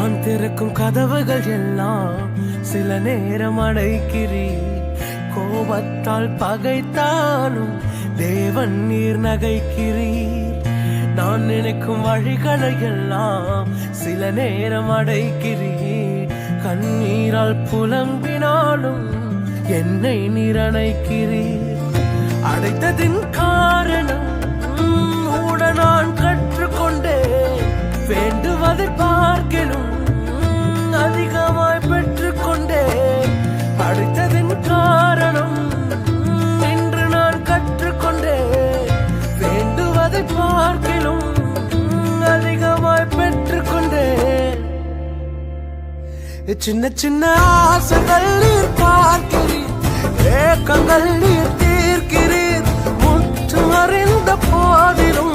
நான் திறக்கும் கதவுகள் எல்லாம் சில நேரம் அடைக்கிறீர். கோபத்தால் பகைத்தாலும் தேவன் நீர் நகைக்கிறீர். நான் நினைக்கும் வழிகளை எல்லாம் சில நேரம் அடைக்கிறீர். கண்ணீரால் புலம்பினாலும் என்னை நிரணைக்கிறீர். அடைத்ததின் காரணம் கூட நான் கற்றுக்கொண்டேன். வேண்டுவதை பார்க்கலும் அதிகமாய் பெற்றுக்கொண்டேன். அடைத்ததின் காரணம் இன்று நான் கற்றுக்கொண்டேன். வேண்டுவதை பார்க்கலும் அதிகமாய் பெற்றுக்கொண்டேன். சின்ன சின்ன ஆசைகள் நீர் பார்க்கிறீர். ஏக்கங்கள் நீர் தீர்க்கிறீர். முற்று அறிந்த போதிலும்